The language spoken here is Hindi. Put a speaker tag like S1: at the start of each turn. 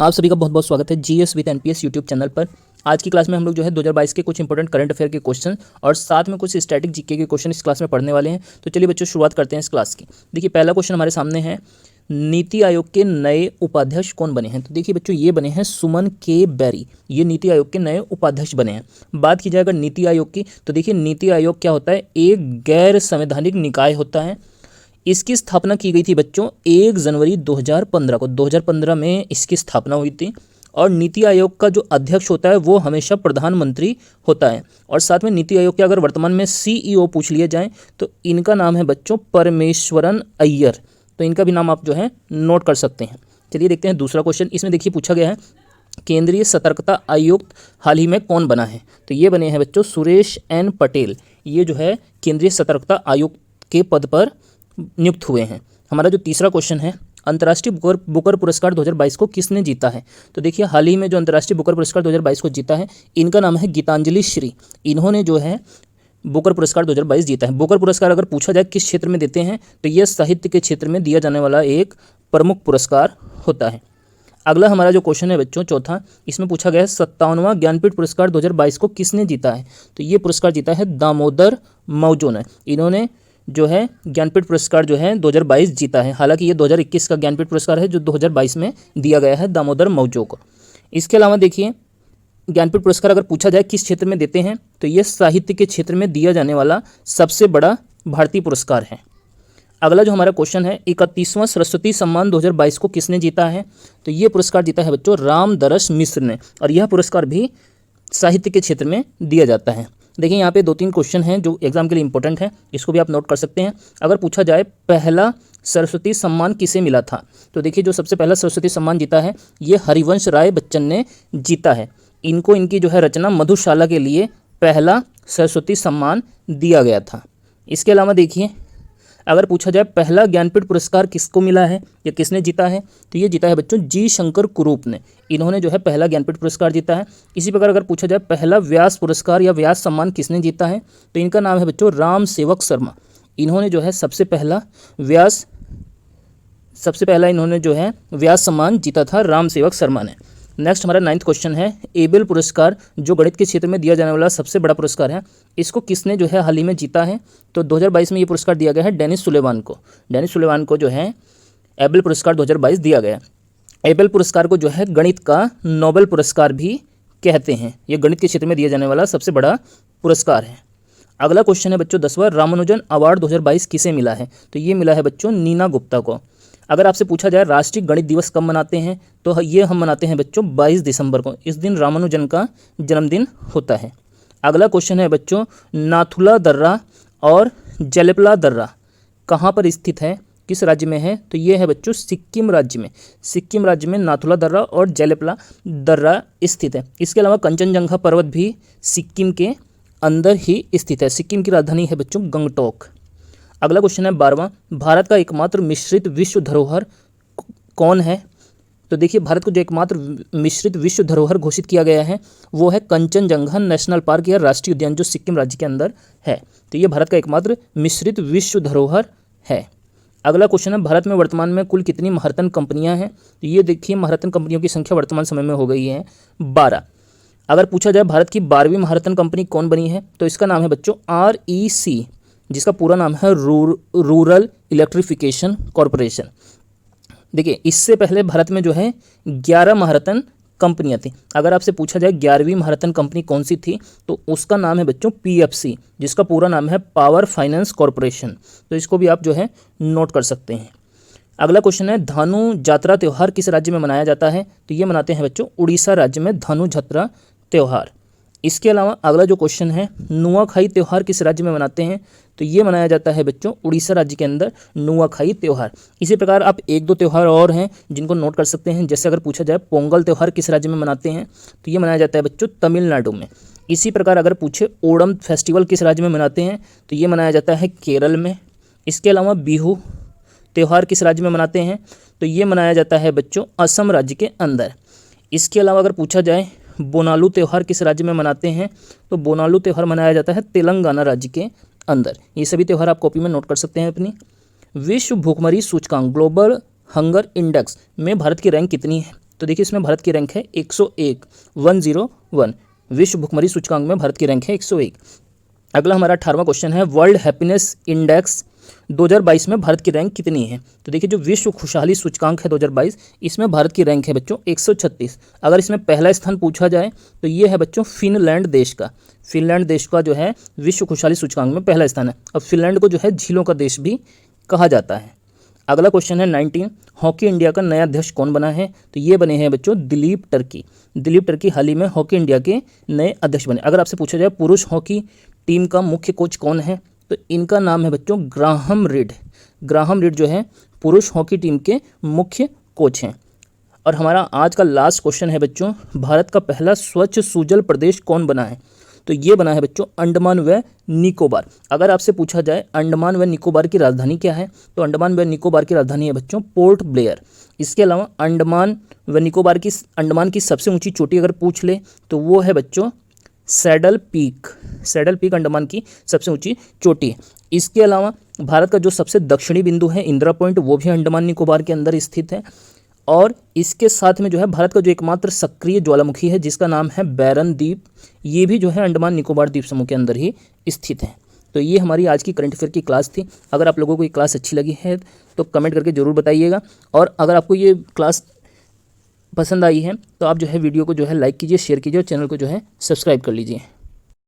S1: आप सभी का बहुत बहुत स्वागत है GS with NPS YouTube channel पर। आज की क्लास में हम लोग जो है 2022 के कुछ इंपॉर्टेंट करंट अफेयर के क्वेश्चन और साथ में कुछ स्टैटिक जीके के क्वेश्चन इस क्लास में पढ़ने वाले हैं। तो चलिए बच्चों शुरुआत करते हैं इस क्लास की। देखिए पहला क्वेश्चन हमारे सामने है, नीति आयोग के नए उपाध्यक्ष कौन बने हैं। तो देखिए बच्चों ये बने हैं सुमन के बैरी, ये नीति आयोग के नए उपाध्यक्ष बने हैं। बात की जाए अगर नीति आयोग की, तो देखिए नीति आयोग क्या होता है, एक गैर संवैधानिक निकाय होता है। इसकी स्थापना की गई थी बच्चों 1 जनवरी 2015 को। 2015 में इसकी स्थापना हुई थी और नीति आयोग का जो अध्यक्ष होता है वो हमेशा प्रधानमंत्री होता है। और साथ में नीति आयोग के अगर वर्तमान में सीईओ पूछ लिए जाएं तो इनका नाम है बच्चों परमेश्वरन अय्यर। तो इनका भी नाम आप जो है नोट कर सकते हैं। चलिए देखते हैं दूसरा क्वेश्चन। इसमें देखिए पूछा गया है, केंद्रीय सतर्कता आयुक्त हाल ही में कौन बना है। तो ये बने हैं बच्चों सुरेश एन पटेल। ये जो है केंद्रीय सतर्कता आयुक्त के पद पर नियुक्त हुए हैं। हमारा जो तीसरा क्वेश्चन है, अंतर्राष्ट्रीय बुकर पुरस्कार 2022 को किसने जीता है। तो देखिए हाल ही में जो अंतर्राष्ट्रीय बुकर पुरस्कार 2022 को जीता है, इनका नाम है गीतांजलि श्री। इन्होंने जो है बुकर पुरस्कार 2022 जीता है। बुकर पुरस्कार अगर पूछा जाए किस क्षेत्र में देते हैं, तो यह साहित्य के क्षेत्र में दिया जाने वाला एक प्रमुख पुरस्कार होता है। अगला हमारा जो क्वेश्चन है बच्चों चौथा, इसमें पूछा गया है 57वां ज्ञानपीठ पुरस्कार 2022 को किसने जीता है। तो ये पुरस्कार जीता है दामोदर मौजो ने। इन्होंने जो है ज्ञानपीठ पुरस्कार जो है 2022 जीता है। हालांकि ये 2021 का ज्ञानपीठ पुरस्कार है जो 2022 में दिया गया है दामोदर मौजो को। इसके अलावा देखिए ज्ञानपीठ पुरस्कार अगर पूछा जाए किस क्षेत्र में देते हैं, तो ये साहित्य के क्षेत्र में दिया जाने वाला सबसे बड़ा भारतीय पुरस्कार है। अगला जो हमारा क्वेश्चन है, 31वां सरस्वती सम्मान 2022 को किसने जीता है। तो ये पुरस्कार जीता है बच्चों रामदरस मिश्र ने, और यह पुरस्कार भी साहित्य के क्षेत्र में दिया जाता है। देखिए यहाँ पे 2-3 क्वेश्चन हैं जो एग्जाम के लिए इंपॉर्टेंट है, इसको भी आप नोट कर सकते हैं। अगर पूछा जाए पहला सरस्वती सम्मान किसे मिला था, तो देखिए जो सबसे पहला सरस्वती सम्मान जीता है ये हरिवंश राय बच्चन ने जीता है। इनको इनकी जो है रचना मधुशाला के लिए पहला सरस्वती सम्मान दिया गया था। इसके अलावा देखिए अगर पूछा जाए पहला ज्ञानपीठ पुरस्कार किसको मिला है या किसने जीता है, तो ये जीता है बच्चों जी शंकर कुरूप ने। इन्होंने जो है पहला ज्ञानपीठ पुरस्कार जीता है। इसी प्रकार अगर पूछा जाए पहला व्यास पुरस्कार या व्यास सम्मान किसने जीता है, तो इनका नाम है बच्चों राम सेवक शर्मा। इन्होंने जो है सबसे पहला इन्होंने जो है व्यास सम्मान जीता था राम सेवक शर्मा ने। नेक्स्ट हमारा 9th क्वेश्चन है, एबेल पुरस्कार जो गणित के क्षेत्र में दिया जाने वाला सबसे बड़ा पुरस्कार है, इसको किसने जो है हाल ही में जीता है। तो 2022 में ये पुरस्कार दिया गया है डेनिस सुलेवान को। डेनिस सुलेवान को जो है एबेल पुरस्कार 2022 दिया गया। एबेल पुरस्कार को जो है गणित का नोबेल पुरस्कार भी कहते हैं। ये गणित के क्षेत्र में दिया जाने वाला सबसे बड़ा पुरस्कार है। अगला क्वेश्चन है बच्चों 10वां, रामानुजन अवार्ड 2022 किसे मिला है। तो ये मिला है बच्चों नीना गुप्ता को। अगर आपसे पूछा जाए राष्ट्रीय गणित दिवस कब मनाते हैं, तो ये हम मनाते हैं बच्चों 22 दिसंबर को। इस दिन रामानुजन का जन्मदिन होता है। अगला क्वेश्चन है बच्चों, नाथुला दर्रा और जलेपला दर्रा कहाँ पर स्थित है, किस राज्य में है। तो ये है बच्चों सिक्किम राज्य में। सिक्किम राज्य में नाथुला दर्रा और जलेपला दर्रा स्थित है। इसके अलावा कंचनजंगा पर्वत भी सिक्किम के अंदर ही स्थित है। सिक्किम की राजधानी है बच्चों गंगटोक। अगला क्वेश्चन है 12वां, भारत का एकमात्र मिश्रित विश्व धरोहर कौन है। तो देखिए भारत को जो एकमात्र मिश्रित विश्व धरोहर घोषित किया गया है वो है कंचनजंगा नेशनल पार्क या राष्ट्रीय उद्यान जो सिक्किम राज्य के अंदर है। तो ये भारत का एकमात्र मिश्रित विश्व धरोहर है। अगला क्वेश्चन है, भारत में वर्तमान में कुल कितनी महारत्न कंपनियां हैं। तो ये देखिए महारत्न कंपनियों की संख्या वर्तमान समय में हो गई है 12। अगर पूछा जाए भारत की 12वीं महारत्न कंपनी कौन बनी है, तो इसका नाम है बच्चों REC, जिसका पूरा नाम है रूरल इलेक्ट्रिफिकेशन कॉरपोरेशन। देखिए इससे पहले भारत में जो है 11 महारत्न कंपनियां थी। अगर आपसे पूछा जाए 11वीं महारत्न कंपनी कौन सी थी, तो उसका नाम है बच्चों PFC, जिसका पूरा नाम है पावर फाइनेंस कॉरपोरेशन। तो इसको भी आप जो है नोट कर सकते हैं। अगला क्वेश्चन है, धानु जात्रा त्यौहार किस राज्य में मनाया जाता है। तो ये मनाते हैं बच्चों उड़ीसा राज्य में धानु जात्रा त्यौहार। इसके अलावा अगला जो क्वेश्चन है, नुआखाई त्यौहार किस राज्य में मनाते हैं। तो ये मनाया जाता है बच्चों उड़ीसा राज्य के अंदर नुआखाई त्यौहार। इसी प्रकार आप 1-2 त्यौहार और हैं जिनको नोट कर सकते हैं। जैसे अगर पूछा जाए पोंगल त्यौहार किस राज्य में मनाते हैं, तो ये मनाया जाता है बच्चों तमिलनाडु में। इसी प्रकार अगर पूछे ओणम फेस्टिवल किस राज्य में मनाते हैं, तो ये मनाया जाता है केरल में। इसके अलावा बिहू त्यौहार किस राज्य में मनाते हैं, तो ये मनाया जाता है बच्चों असम राज्य के अंदर। इसके अलावा अगर पूछा जाए बोनालू त्यौहार किस राज्य में मनाते हैं, तो बोनालू त्यौहार मनाया जाता है तेलंगाना राज्य के अंदर। ये सभी त्यौहार आप कॉपी में नोट कर सकते हैं अपनी। विश्व भूखमरी सूचकांक ग्लोबल हंगर इंडेक्स में भारत की रैंक कितनी है, तो देखिए इसमें भारत की रैंक है 101, 101। विश्व भुखमरी सूचकांक में भारत की रैंक है 101। अगला हमारा 18वां क्वेश्चन है, वर्ल्ड हैप्पीनेस इंडेक्स 2022 में भारत की रैंक कितनी है? तो देखिए जो विश्व खुशहाली सूचकांक है 2022, इसमें भारत की रैंक है बच्चों 136। अगर इसमें पहला स्थान पूछा जाए तो ये है बच्चों फिनलैंड देश का। फिनलैंड देश का जो है विश्व खुशहाली सूचकांक में पहला स्थान है। अब फिनलैंड को जो है झीलों का देश भी कहा जाता है। अगला क्वेश्चन है 19, हॉकी इंडिया का नया अध्यक्ष कौन बना है? तो ये बने हैं बच्चों दिलीप टर्की। दिलीप टर्की हाल ही में हॉकी इंडिया के नए अध्यक्ष बने। अगर आपसे पूछा जाए पुरुष हॉकी टीम का मुख्य कोच कौन है, तो इनका नाम है बच्चों ग्राहम रीड। ग्राहम रीड जो है पुरुष हॉकी टीम के मुख्य कोच हैं। और हमारा आज का लास्ट क्वेश्चन है बच्चों, भारत का पहला स्वच्छ सुजल प्रदेश कौन बना है? तो ये बना है बच्चों अंडमान व निकोबार। अगर आपसे पूछा जाए अंडमान व निकोबार की राजधानी क्या है, तो अंडमान व निकोबार की राजधानी है बच्चों पोर्ट ब्लेयर। इसके अलावा अंडमान की सबसे ऊंची चोटी अगर पूछ ले तो वो है बच्चों saddle peak. Saddle peak Andaman की सबसे ऊंची चोटी है। इसके अलावा भारत का जो सबसे दक्षिणी बिंदु है इंदिरा पॉइंट, वो भी अंडमान निकोबार के अंदर स्थित है। और इसके साथ में जो है भारत का जो एकमात्र सक्रिय ज्वालामुखी है जिसका नाम है बैरन द्वीप, ये भी जो है अंडमान निकोबार द्वीप समूह के अंदर ही स्थित है। तो ये हमारी आज की करंट अफेयर की क्लास थी। अगर आप लोगों को ये क्लास अच्छी लगी है तो कमेंट करके ज़रूर बताइएगा। और अगर आपको ये क्लास पसंद आई है तो आप जो है वीडियो को जो है लाइक कीजिए, शेयर कीजिए और चैनल को जो है सब्सक्राइब कर लीजिए।